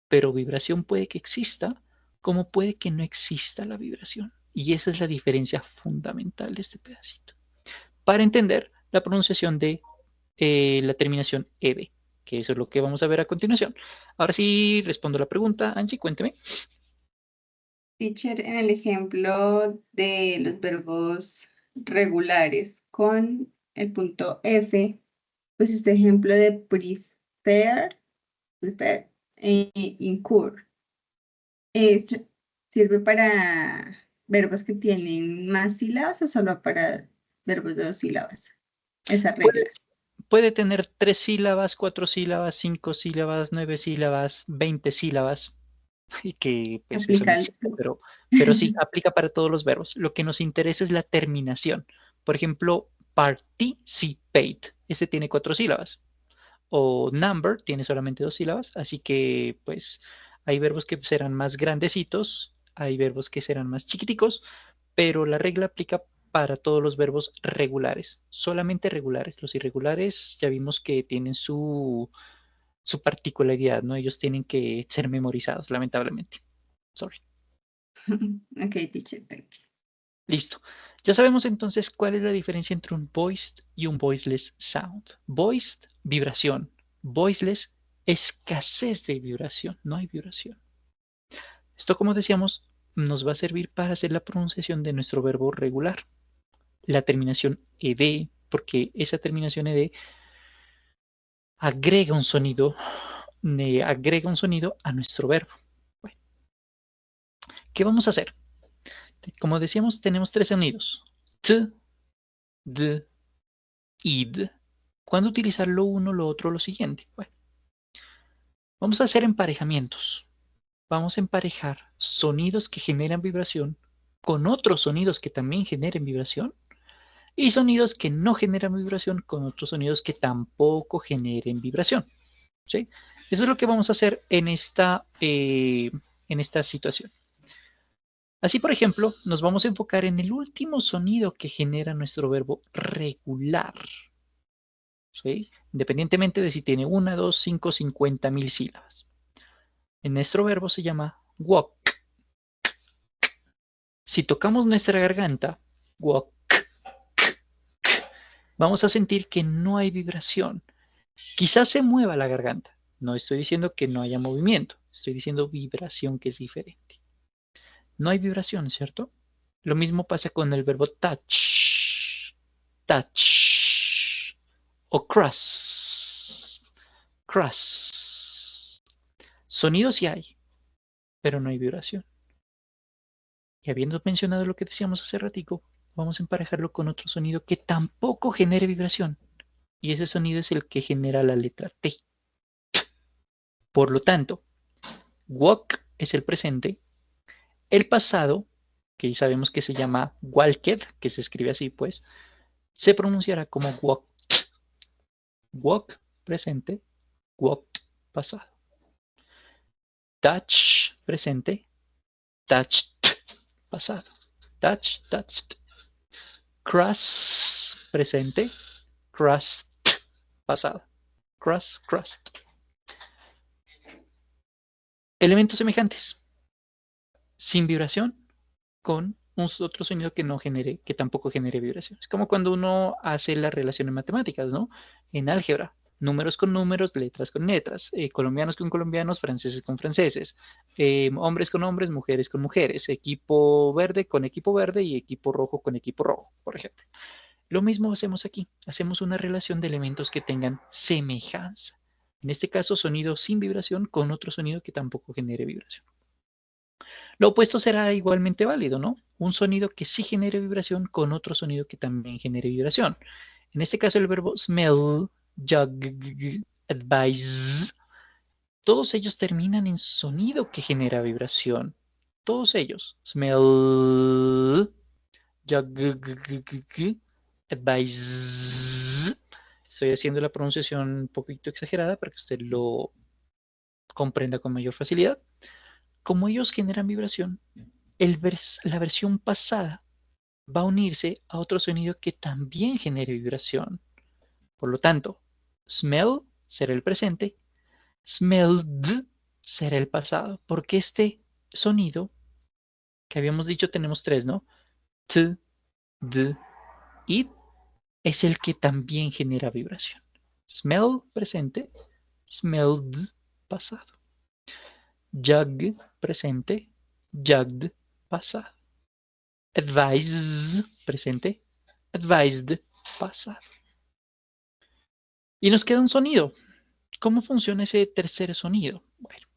pero vibración puede que exista, como puede que no exista la vibración. Y esa es la diferencia fundamental de este pedacito. Para entender la pronunciación de la terminación ED, que eso es lo que vamos a ver a continuación. Ahora sí respondo la pregunta. Angie, cuénteme. Teacher, en el ejemplo de los verbos regulares con el punto F, pues este ejemplo de prefer e incur, ¿sirve para verbos que tienen más sílabas o solo para verbos de 2 sílabas? Esa regla. Puede tener 3 sílabas, 4 sílabas, 5 sílabas, 9 sílabas, 20 sílabas, y que pues eso no Aplica existe, pero sí, aplica para todos los verbos. Lo que nos interesa es la terminación. Por ejemplo, participate, ese tiene 4 sílabas. O number tiene solamente 2 sílabas, así que pues hay verbos que serán más grandecitos, hay verbos que serán más chiquiticos, pero la regla aplica para todos los verbos regulares, solamente regulares. Los irregulares ya vimos que tienen su particularidad, ¿no? Ellos tienen que ser memorizados, lamentablemente. Sorry. Ok, teacher, thank you. Listo. Ya sabemos entonces cuál es la diferencia entre un voiced y un voiceless sound. Voiced, vibración. Voiceless, escasez de vibración. No hay vibración. Esto, como decíamos, nos va a servir para hacer la pronunciación de nuestro verbo regular. La terminación ed, porque esa terminación ed agrega un sonido a nuestro verbo. Bueno, ¿qué vamos a hacer? Como decíamos, tenemos tres sonidos. T, d, id. ¿Cuándo utilizar lo uno, lo otro, lo siguiente? Bueno, vamos a hacer emparejamientos. Vamos a emparejar sonidos que generan vibración con otros sonidos que también generen vibración y sonidos que no generan vibración con otros sonidos que tampoco generen vibración. ¿Sí? Eso es lo que vamos a hacer en esta situación. Así, por ejemplo, nos vamos a enfocar en el último sonido que genera nuestro verbo regular. ¿Sí? Independientemente de si tiene 1, 2, 5, 50,000 sílabas. En nuestro verbo se llama walk. Si tocamos nuestra garganta, walk, vamos a sentir que no hay vibración. Quizás se mueva la garganta. No estoy diciendo que no haya movimiento. Estoy diciendo vibración, que es diferente. No hay vibración, ¿cierto? Lo mismo pasa con el verbo touch. Touch. O cross. Cross. Sonidos sí hay, pero no hay vibración. Y habiendo mencionado lo que decíamos hace ratico, vamos a emparejarlo con otro sonido que tampoco genere vibración. Y ese sonido es el que genera la letra T. Por lo tanto, walk es el presente. El pasado, que sabemos que se llama walked, que se escribe así, pues, se pronunciará como walked. Walk, presente. Walked, pasado. Touch, presente. Touched, pasado. Touch, touched. Cross, presente. Crossed, pasado. Cross, crossed. Elementos semejantes. Sin vibración, con otro sonido que no genere, que tampoco genere vibración. Es como cuando uno hace la relación en matemáticas, ¿no? En álgebra. Números con números, letras con letras, colombianos con colombianos, franceses con franceses, hombres con hombres, mujeres con mujeres, equipo verde con equipo verde y equipo rojo con equipo rojo, por ejemplo. Lo mismo hacemos aquí, hacemos una relación de elementos que tengan semejanza. En este caso, sonido sin vibración con otro sonido que tampoco genere vibración. Lo opuesto será igualmente válido, ¿no? Un sonido que sí genere vibración con otro sonido que también genere vibración. En este caso, el verbo smell, jug, advise, todos ellos terminan en sonido que genera vibración. Todos ellos. Smell, jug, advise. Estoy haciendo la pronunciación un poquito exagerada para que usted lo comprenda con mayor facilidad. Como ellos generan vibración, la versión pasada va a unirse a otro sonido que también genere vibración. Por lo tanto, smell será el presente, smelled será el pasado, porque este sonido que habíamos dicho tenemos tres, ¿no? T, d, id es el que también genera vibración. Smell presente, smelled pasado. Jug presente, jugged pasado. Advise presente, advised pasado. Y nos queda un sonido. ¿Cómo funciona ese tercer sonido? Bueno,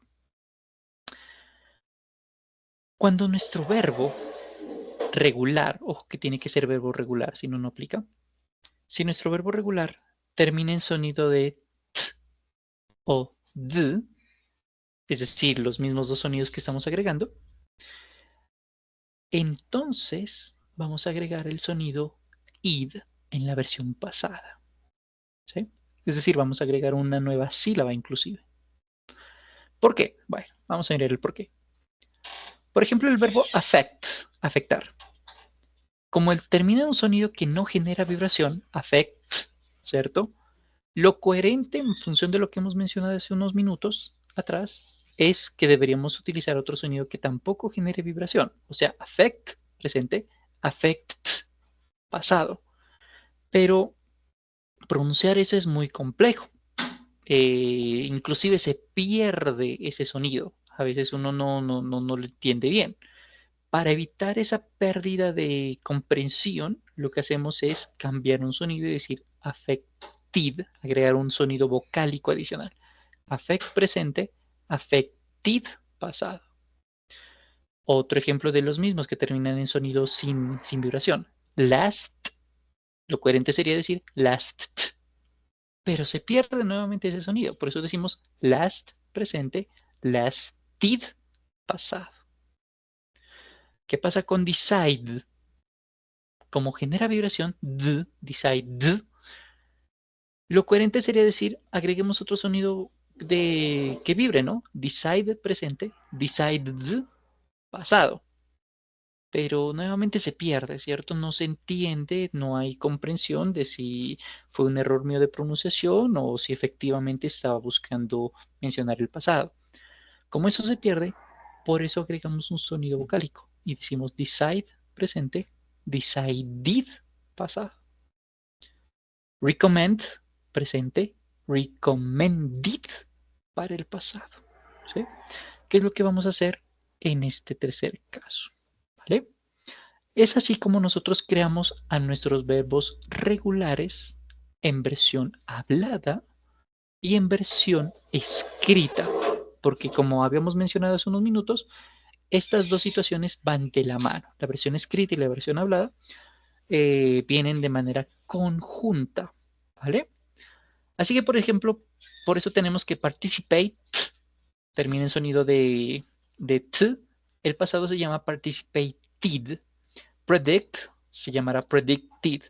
cuando nuestro verbo regular, ojo que tiene que ser verbo regular, si no, no aplica. Si nuestro verbo regular termina en sonido de t o d, es decir, los mismos dos sonidos que estamos agregando, entonces vamos a agregar el sonido id en la versión pasada. ¿Sí? Es decir, vamos a agregar una nueva sílaba inclusive. ¿Por qué? Bueno, vamos a mirar el por qué. Por ejemplo, el verbo affect, afectar. Como termina en un sonido que no genera vibración, affect, ¿cierto? Lo coherente en función de lo que hemos mencionado hace unos minutos atrás es que deberíamos utilizar otro sonido que tampoco genere vibración. O sea, affect, presente, affect, pasado. Pero pronunciar eso es muy complejo. Inclusive se pierde ese sonido. A veces uno no lo entiende bien. Para evitar esa pérdida de comprensión, lo que hacemos es cambiar un sonido y decir affected, agregar un sonido vocálico adicional. Affect presente, affected pasado. Otro ejemplo de los mismos que terminan en sonido sin vibración. Last, lo coherente sería decir last, pero se pierde nuevamente ese sonido. Por eso decimos last presente, lasted pasado. ¿Qué pasa con decide? Como genera vibración, decide, lo coherente sería decir, agreguemos otro sonido que vibre, ¿no? Decide presente, decide pasado. Pero nuevamente se pierde, ¿cierto? No se entiende, no hay comprensión de si fue un error mío de pronunciación o si efectivamente estaba buscando mencionar el pasado. Como eso se pierde, por eso agregamos un sonido vocálico y decimos decide presente, decided pasado. Recommend presente, recommended para el pasado. ¿Sí? ¿Qué es lo que vamos a hacer en este tercer caso? ¿Vale? Es así como nosotros creamos a nuestros verbos regulares en versión hablada y en versión escrita. Porque como habíamos mencionado hace unos minutos, estas dos situaciones van de la mano. La versión escrita y la versión hablada vienen de manera conjunta. ¿Vale? Así que, por ejemplo, por eso tenemos que participate, termina en sonido de t. El pasado se llama participated. Predict se llamará predicted.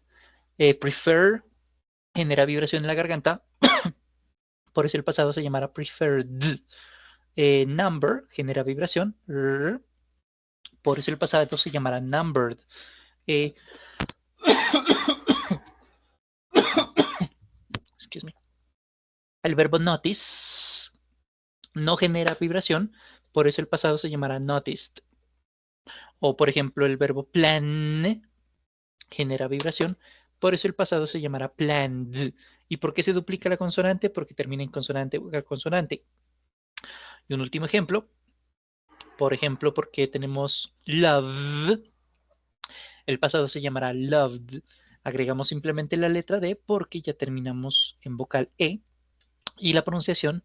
Prefer genera vibración en la garganta, por eso el pasado se llamará preferred. Number genera vibración, por eso el pasado se llamará numbered. Excuse me. El verbo notice no genera vibración, por eso el pasado se llamará noticed. O por ejemplo el verbo plan genera vibración, por eso el pasado se llamará planned. ¿Y por qué se duplica la consonante? Porque termina en consonante vocal consonante. Y un último ejemplo, por ejemplo, porque tenemos love, el pasado se llamará loved. Agregamos simplemente la letra D porque ya terminamos en vocal E y la pronunciación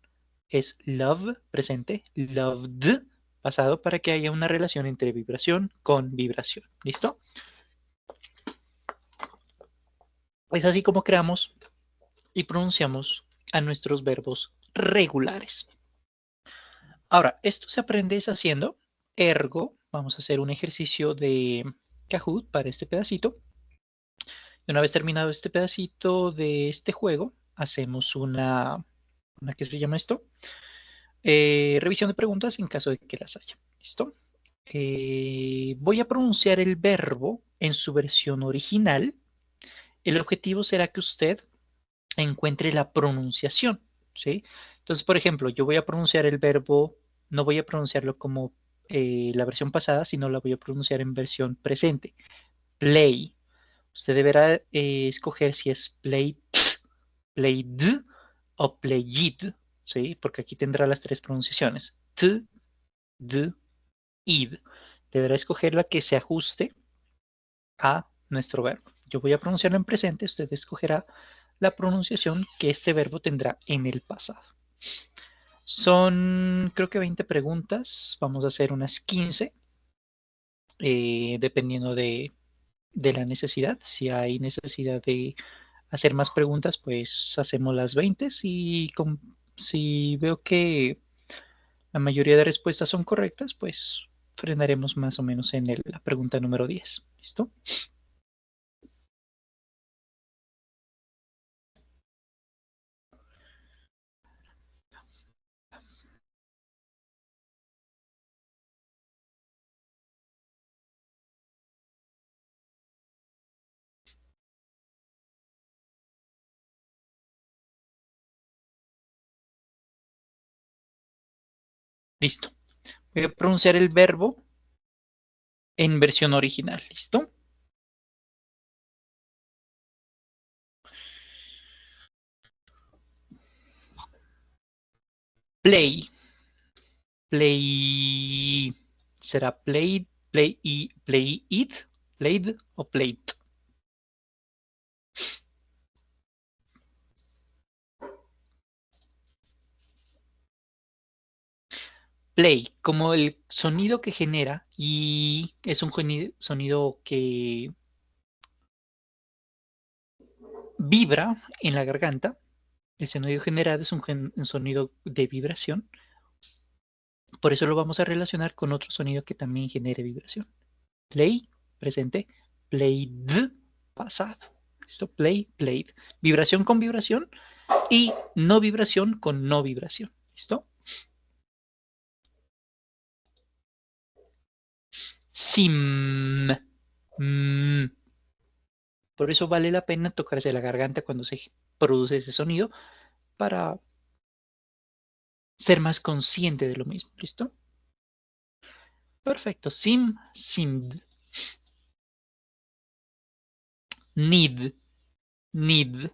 es love presente, loved pasado para que haya una relación entre vibración con vibración. ¿Listo? Es así como creamos y pronunciamos a nuestros verbos regulares. Ahora, esto se aprende es haciendo, ergo, vamos a hacer un ejercicio de Kahoot para este pedacito. Y una vez terminado este pedacito de este juego, hacemos ¿qué se llama esto? Revisión de preguntas en caso de que las haya. ¿Listo? Voy a pronunciar el verbo en su versión original. El objetivo será que usted encuentre la pronunciación, ¿sí? Entonces, por ejemplo, yo voy a pronunciar el verbo, no voy a pronunciarlo como la versión pasada, sino la voy a pronunciar en versión presente. Play. Usted deberá escoger si es played, played o played, ¿sí? Porque aquí tendrá las tres pronunciaciones. T, d, id. Deberá escoger la que se ajuste a nuestro verbo. Yo voy a pronunciarlo en presente, usted escogerá la pronunciación que este verbo tendrá en el pasado. Son, creo que 20 preguntas, vamos a hacer unas 15, dependiendo de la necesidad. Si hay necesidad de hacer más preguntas, pues hacemos las 20. Si veo que la mayoría de respuestas son correctas, pues frenaremos más o menos en la pregunta número 10. ¿Listo? Listo. Voy a pronunciar el verbo en versión original. ¿Listo? Play. Play. ¿Será played, play it, played o played? Play, como el sonido que genera y es un sonido que vibra en la garganta. El sonido generado es un sonido de vibración. Por eso lo vamos a relacionar con otro sonido que también genere vibración. Play, presente. Played, pasado. ¿Listo? Play, played. Vibración con vibración y no vibración con no vibración. ¿Listo? Sim. Mm. Por eso vale la pena tocarse la garganta cuando se produce ese sonido para ser más consciente de lo mismo. ¿Listo? Perfecto. Sim, simd. Need, need.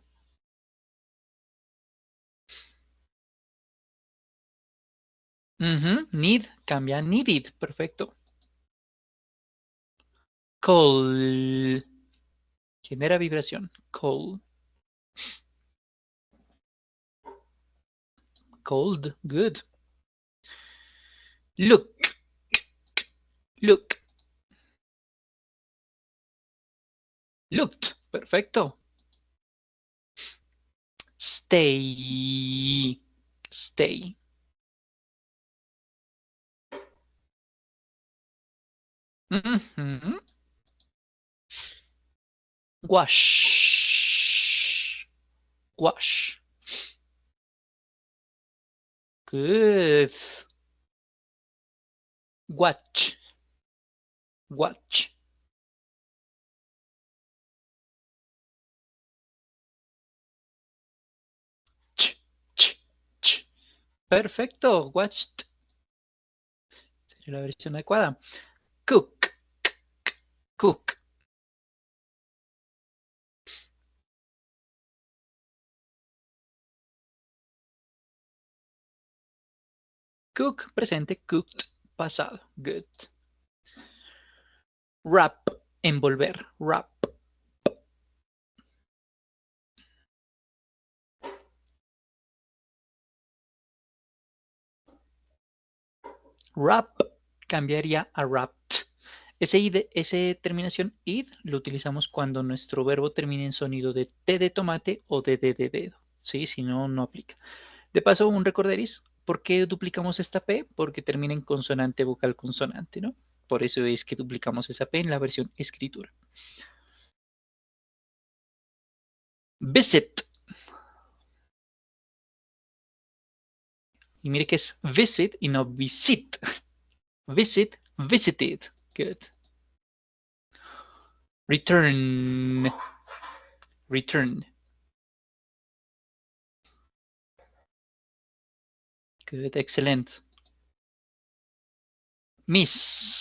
Need, cambia needed. Perfecto. Call. Genera vibración. Call. Cold. Good. Look. Look. Looked. Perfecto. Stay. Stay. Wash. Wash. Good. Watch. Watch. Ch, ch, ch. Perfecto. Watched. Sería la versión adecuada. Cook. Cook. Cook, presente. Cooked, pasado. Good. Wrap, envolver. Wrap. Wrap cambiaría a wrapped. Ese terminación id lo utilizamos cuando nuestro verbo termina en sonido de T de tomate o de D de dedo. ¿Sí? Si no, no aplica. De paso, un recorderis. ¿Por qué duplicamos esta P? Porque termina en consonante vocal consonante, ¿no? Por eso es que duplicamos esa P en la versión escritura. Visit. Y mire que es visit y no visit. Visit, visited. Good. Return. Return. Good, excellent. Miss.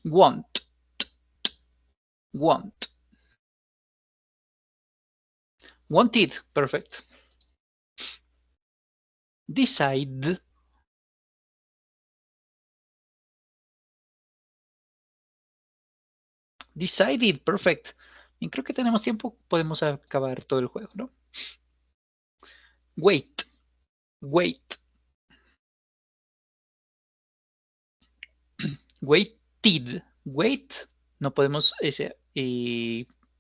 Want. Want. Wanted. Perfect. Decide. Decided. Perfect. Y creo que tenemos tiempo. Podemos acabar todo el juego, ¿no? Wait. Wait. Waited. Wait. No podemos.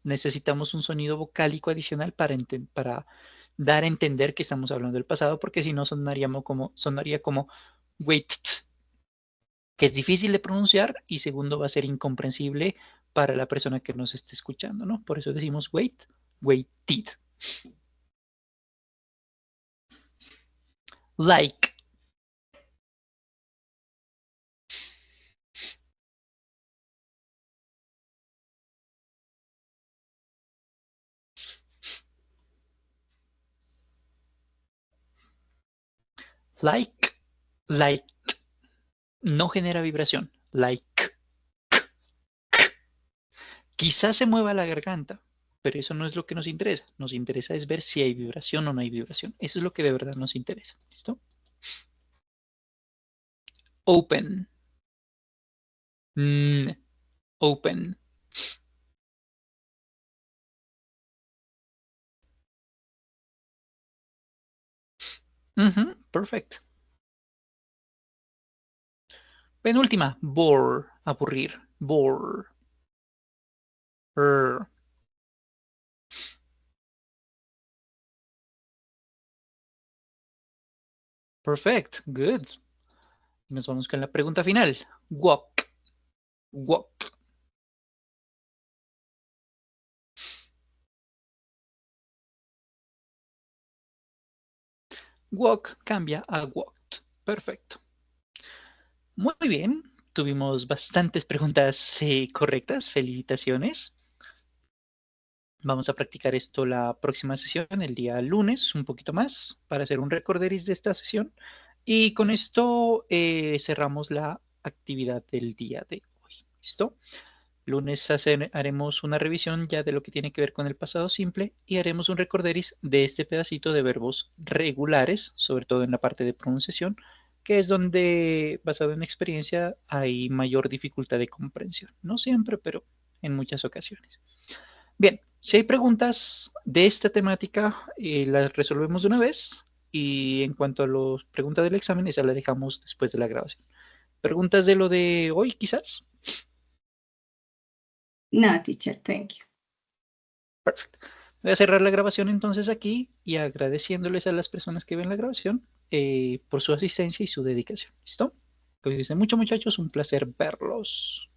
Necesitamos un sonido vocálico adicional para dar a entender que estamos hablando del pasado, porque si no sonaría como waited, que es difícil de pronunciar y segundo va a ser incomprensible para la persona que nos esté escuchando, ¿no? Por eso decimos wait, waited. Like. Like. Like. No genera vibración. Like. Quizás se mueva la garganta, pero eso no es lo que nos interesa. Nos interesa es ver si hay vibración o no hay vibración. Eso es lo que de verdad nos interesa. ¿Listo? Open. Open. Perfecto. Penúltima. Bore. Aburrir. Bore. Perfect. Good. Nos vamos con la pregunta final. Walk. Walk. Walk cambia a walked. Perfecto. Muy bien. Tuvimos bastantes preguntas correctas. Felicitaciones. Vamos a practicar esto la próxima sesión, el día lunes, un poquito más, para hacer un recorderis de esta sesión. Y con esto cerramos la actividad del día de hoy. ¿Listo? Lunes haremos una revisión ya de lo que tiene que ver con el pasado simple y haremos un recorderis de este pedacito de verbos regulares, sobre todo en la parte de pronunciación, que es donde, basado en experiencia, hay mayor dificultad de comprensión. No siempre, pero en muchas ocasiones. Bien, si hay preguntas de esta temática, las resolvemos de una vez. Y en cuanto a las preguntas del examen, esa la dejamos después de la grabación. ¿Preguntas de lo de hoy, quizás? No, teacher, thank you. Perfecto. Voy a cerrar la grabación entonces aquí y agradeciéndoles a las personas que ven la grabación por su asistencia y su dedicación. ¿Listo? Cuídense mucho, muchachos. Un placer verlos.